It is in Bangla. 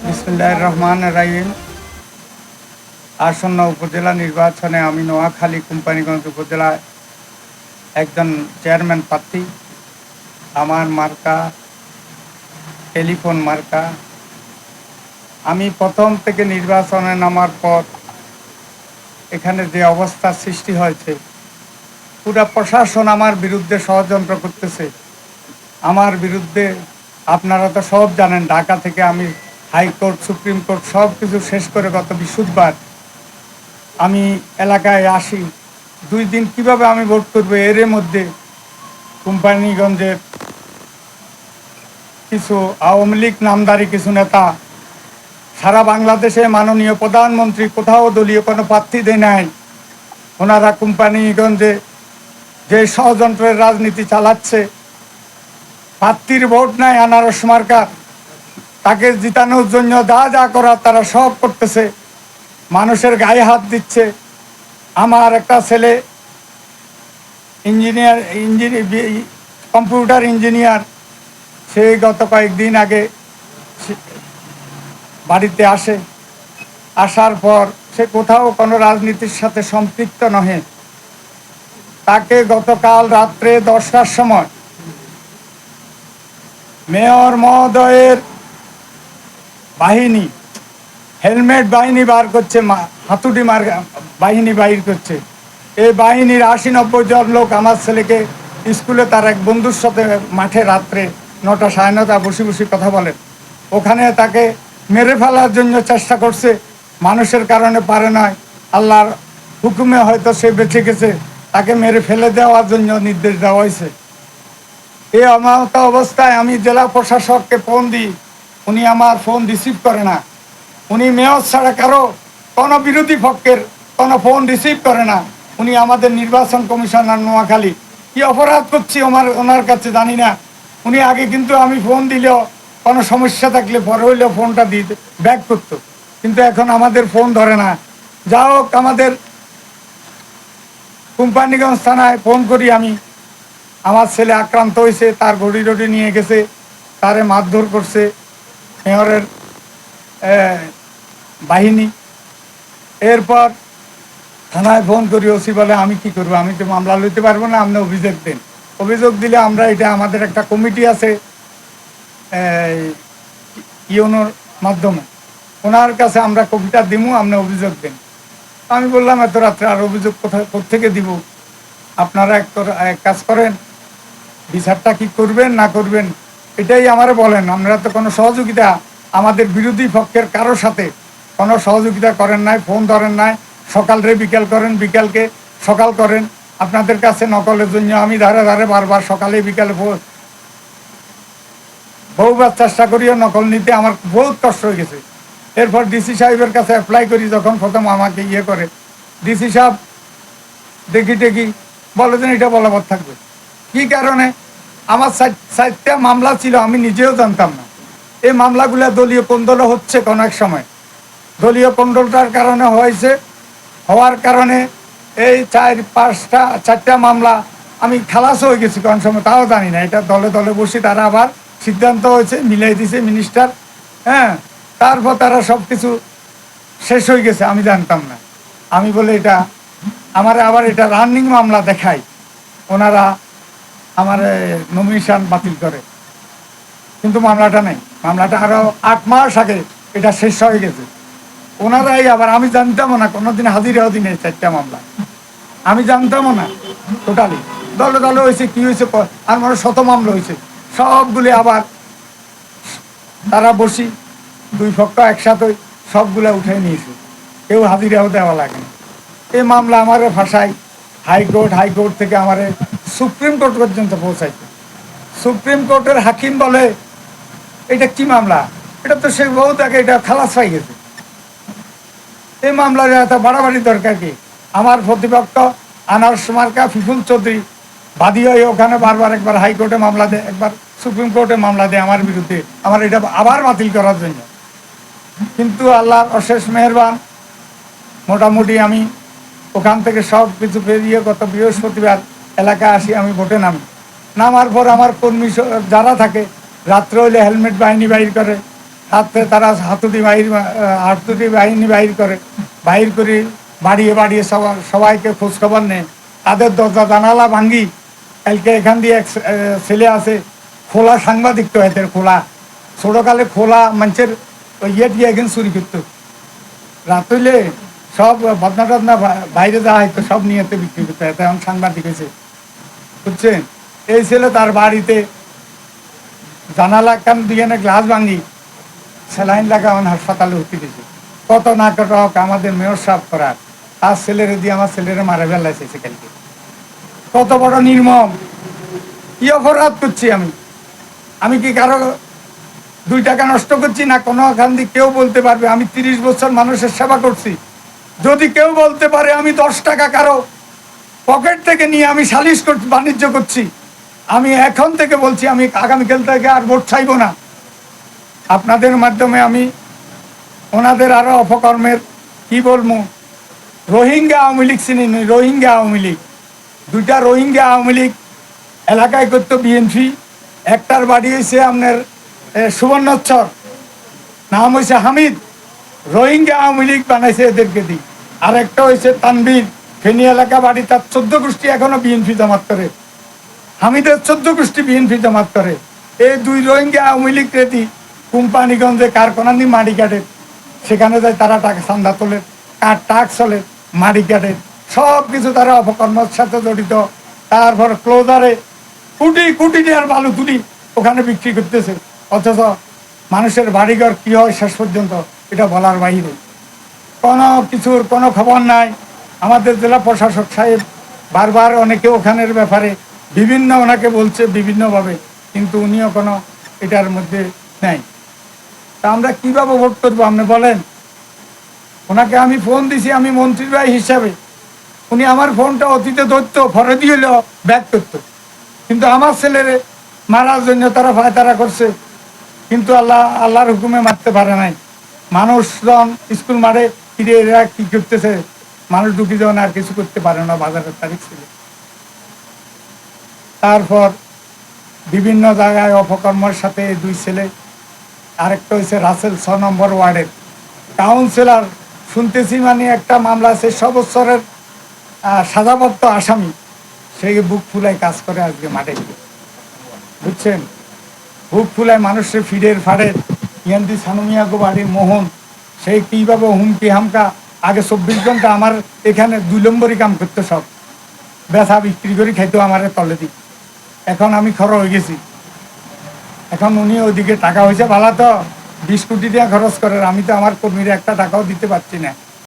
বিসমিল্লাহির রহমানির রহিম। আসন্ন উপজেলা নির্বাচনে আমি নোয়াখালী কোম্পানিগঞ্জ উপজেলায় একজন চেয়ারম্যান প্রার্থী। আমার মার্কা টেলিফোন মার্কা। আমি প্রথম থেকে নির্বাচনে নামার পর এখানে যে অবস্থার সৃষ্টি হয়েছে, পুরা প্রশাসন আমার বিরুদ্ধে ষড়যন্ত্র করতেছে। আমার বিরুদ্ধে আপনারা তো সব জানেন, ঢাকা থেকে আমি হাইকোর্ট, সুপ্রিম কোর্ট সব কিছু শেষ করে গত বৃহস্পতিবার আমি এলাকায় আসি। 2 দিন কিভাবে আমি ভোট করবো, এর মধ্যে কোম্পানিগঞ্জের কিছু আওয়ামী লীগ নামধারী কিছু নেতা সারা বাংলাদেশে মাননীয় প্রধানমন্ত্রী কোথাও দলীয় কোনো প্রার্থী দেয় নাই। ওনারা কোম্পানিগঞ্জে যে ষড়যন্ত্রের রাজনীতি চালাচ্ছে, প্রার্থীর ভোট নাই আনারস মার্কা, তাকে জিতানোর জন্য যা যা করার তারা সব করতেছে, মানুষের গায়ে হাত দিচ্ছে। আমার একটা ছেলে ইঞ্জিনিয়ার কম্পিউটার ইঞ্জিনিয়ার, সে গত কয়েকদিন আগে বাড়িতে আসে। আসার পর সে কোথাও কোনো রাজনীতির সাথে সম্পৃক্ত নহে। তাকে গতকাল রাত্রে 10টার সময় মেয়র মহোদয়ের বাহিনী, হেলমেট বাহিনী বার করছে, হাতুড়ি বাহিনী বাহির করছে। এই বাহিনীর 80-90 জন লোক আমার ছেলেকে স্কুলে তার এক বন্ধুর সাথে মাঠে রাত্রে 9টা 9:30 বসে বসে কথা বলেন, ওখানে তাকে মেরে ফেলার জন্য চেষ্টা করছে। মানুষের কারণে পারে নয়, আল্লাহর হুকুমে হয়তো সে বেঁচে গেছে, তাকে মেরে ফেলে দেওয়ার জন্য নির্দেশ দেওয়া হয়েছে। এই অমাহত অবস্থায় আমি জেলা প্রশাসককে ফোন দিই, উনি আমার ফোন রিসিভ করে না। উনি মেয়র ছাড়া কারো কোনো বিরোধী পক্ষের কোনো ফোন রিসিভ করে না। উনি আমাদের নির্বাচন কমিশনার নোয়াখালী, কি অপরাধ করছি ওনার কাছে জানি না। উনি আগে কিন্তু আমি ফোন দিলেও কোনো সমস্যা থাকলে পরে হইলেও ফোনটা দিতে ব্যাক করতো, কিন্তু এখন আমাদের ফোন ধরে না। যা হোক, আমাদের কোম্পানিগঞ্জ থানায় ফোন করি আমি, আমার ছেলে আক্রান্ত হয়েছে, তার ঘড়ি টড়ি নিয়ে গেছে, তারে মারধর করছে মেয়রের বাহিনী। এরপর থানায় ফোন করি, ওসি বলে আমি কি করবো, আমি তো মামলা লইতে পারবো না, আপনি অভিযোগ দেন। অভিযোগ দিলে আমরা এটা আমাদের একটা কমিটি আছে ইউনোর মাধ্যমে, ওনার কাছে আমরা কপিটা দিব, আপনি অভিযোগ দেন। আমি বললাম এত রাত্রে আর অভিযোগ কোথেকে দিব, আপনারা এক কাজ করেন, বিচারটা কি করবেন না করবেন এটাই আমারে বলেন। আমরা তো কোনো সহযোগিতা আমাদের বিরোধী পক্ষের কারোর সাথে কোনো সহযোগিতা করেন নাই, ফোন ধরেন নাই। সকালরে বিকেল করেন, বিকালকে সকাল করেন। আপনাদের কাছে নকলের জন্য আমি ধারে ধারে বারবার সকালে বিকালে বহুবার চেষ্টা করিও নকল নিতে, আমার বহুত কষ্ট হয়ে গেছে। এরপর ডিসি সাহেবের কাছে অ্যাপ্লাই করি, যখন প্রথম আমাকে ইয়ে করে ডিসি সাহেব দেখি বলে যে এটা বলবৎ থাকবে। কি কারণে? আমার 4টা মামলা ছিল, আমি নিজেও জানতাম না। এই মামলাগুলো দলীয় কোন্দল হচ্ছে, কোনো এক সময় দলীয় কোন্দলটার কারণে হওয়ার কারণে এই 4টা মামলা আমি খালাস হয়ে গেছি কোন সময়, তাও জানি না। এটা দলে দলে বসে তারা আবার সিদ্ধান্ত হয়েছে, মিলাই দিছে মিনিস্টার, হ্যাঁ। তারপর তারা সব কিছু শেষ হয়ে গেছে, আমি জানতাম না। আমি বলে এটা আমার আবার এটা রানিং মামলা দেখাই, ওনারা আমার নমিনেশন বাতিল করে, কিন্তু মামলাটা নেই। মামলাটা আরো 8 মাস আগে এটা শেষ হয়ে গেছে। ওনারাই আবার, আমি জানতামও না, কোনোদিন হাজিরাও দিনে 4টা মামলা আমি জানতামও না টোটালি। দলে দলে হয়েছে, কি হয়েছে, আর মানে 100 মামলা হয়েছে, সবগুলি আবার তারা বসি 2 পক্ষ একসাথে সবগুলা উঠে নিয়েছে, কেউ হাজিরাও দেওয়া লাগে না। এই মামলা আমারে ফাঁসাই হাইকোর্ট থেকে আমারে সুপ্রিম কোর্ট পর্যন্ত পৌঁছাইছে। সুপ্রিম কোর্টের হাকিম বলে এটা কি মামলা, এটা তো সে বহুত আগে এটা খালাস পাই গেছে, এই মামলার এত বাড়াবাড়ি দরকার কি? আমার প্রতিপক্ষ আনারস মার্কা ফিফুল চৌধুরী বাদী হয়ে ওখানে বারবার, একবার হাইকোর্টে মামলা দেয়, একবার সুপ্রিম কোর্টে মামলা দেয় আমার বিরুদ্ধে, আমার এটা আবার বাতিল করার জন্য। কিন্তু আল্লাহর অশেষ মেহেরবান, মোটামুটি আমি ওখান থেকে সব কিছু পেরিয়ে গত বৃহস্পতিবার এলাকায় আসি, আমি ভোটে নামার পর আমার কর্মী যারা থাকে রাত্রে হইলে হেলমেট বাহিনী বাহির করে, হাতে তারা হাতুড়ি বাহিনী বাহির করে বাড়িয়ে বাড়িয়ে সবাইকে খোঁজখবর নেয়, তাদের দরজা জানালা ভাঙ্গি। কালকে এখান দিয়ে এক ছেলে আছে, খোলা সাংবাদিক তো এদের, খোলা ছোটকালে খোলা মানুষের ইয়ে দিয়ে এখন চুরি করতো, রাত হইলে সব বদনা টদনা বাইরে যাওয়া হয়তো সব নিয়ে বিক্রি করতে হয়, এখন সাংবাদিক হয়েছে, বুঝছেন। এই ছেলে তার বাড়িতে জানালা কান দিয়ে গ্লাস ভাঙি স্যালাইন লাগা হাসপাতালে ভর্তি দিয়েছে। কত নাটক আমাদের মেয়র সাহেব করার, তার ছেলেরে দিয়ে আমার ছেলেরে মারা ফেলাইছে সেখানকে। কত বড় নির্মম, কি অপরাধ করছি আমি কি কারো 2 টাকা নষ্ট করছি না? কোনো ওখান দিয়ে কেউ বলতে পারবে আমি 30 বছর মানুষের সেবা করছি? যদি কেউ বলতে পারে আমি 10 টাকা কারো পকেট থেকে নিয়ে আমি সালিশ করছি, বাণিজ্য করছি, আমি এখন থেকে বলছি আমি আগামীকাল থেকে আর ভোট চাইব না। আপনাদের মাধ্যমে আমি ওনাদের আরো অপকর্মের কি বলবো, রোহিঙ্গা আওয়ামী লীগ চিনি, রোহিঙ্গা আওয়ামী লীগ, 2টা রোহিঙ্গা আওয়ামী লীগ এলাকায় করতো বিএনপি। একটার বাড়ি হয়েছে আপনার সুবর্ণচর, নাম হয়েছে হামিদ, রোহিঙ্গা আওয়ামী লীগ বানাইছে এদেরকে দিই। আর একটা হয়েছে তানভীর, ফেনী এলাকা বাড়ি, তার 14 গোষ্ঠী এখনো বিএনপি জমাত করে, হামিদের 14 গোষ্ঠী বিএনপি জমাত করে। এই 2 রোহিঙ্গা আওয়ামী লীগ রেদি কোম্পানিগঞ্জে কারখানা দিয়ে মাটি কাটে, সেখানে যায় তারা টাকা চান্দা তোলে, টাক চলে, মাটি কাটে, সব কিছু তারা অপকর্মের সাথে জড়িত। তারপর ক্লোজারে কোটি কোটি টাকার বালু তুলি ওখানে বিক্রি করতেছে, অথচ মানুষের বাড়িঘর কি হয় শেষ পর্যন্ত এটা বলার বাইরে। কোনো কিছুর কোনো খবর নাই। আমাদের জেলা প্রশাসক সাহেব বারবার অনেকে ওখানের ব্যাপারে বিভিন্ন ওনাকে বলছে বিভিন্নভাবে, কিন্তু উনিও কোনো এটার মধ্যে নেই। তা আমরা কীভাবে ভোট করবো আপনি বলেন? ওনাকে আমি ফোন দিছি, আমি মন্ত্রীর ভাই হিসাবে, উনি আমার ফোনটা অতীতে ধরতো, ফরদি হলেও ব্যাক করতো, কিন্তু আমার ছেলেরে মারার জন্য তারা ফায়তারা করছে, কিন্তু আল্লাহর হুকুমে মারতে পারে নাই। মানুষজন স্কুল মাঠে ফিরে এরা কি করতেছে, মানুষ ঢুকি যাওয়া আর কিছু করতে পারে না, বাজারের তারিখ ছিল। তারপর বিভিন্ন জায়গায় অপকর্মের সাথে 2 ছেলে, আরেকটা হয়েছে রাসেল 6 নম্বর ওয়ার্ডের কাউন্সিলর, শুনতেছি মানে একটা মামলা আছে 6 বছরের সাজাপ্রাপ্ত আসামি, সেই বুক ফুলায় কাজ করে আজকে মাঠে গিয়ে, বুঝছেন। বুক ফুলায় মানুষের ফিডের ফাড়ের ইয়ান্দি সানুমিয়াগো বাড়ির মোহন, সেই কীভাবে হুমকি হামকা, আগে 24 ঘন্টা আমার এখানে 2 নম্বরই কাম করতো, সব বেচা বিক্রি করে খাইতো আমার তলে দিক। এখন আমি খরচ হয়ে গেছি, এখন উনি ওইদিকে টাকা হয়েছে ভালো, তো 20 কোটি টাকা খরচ করেন, আমি তো আমার কর্মীরা একটা টাকাও দিতে পারছি না।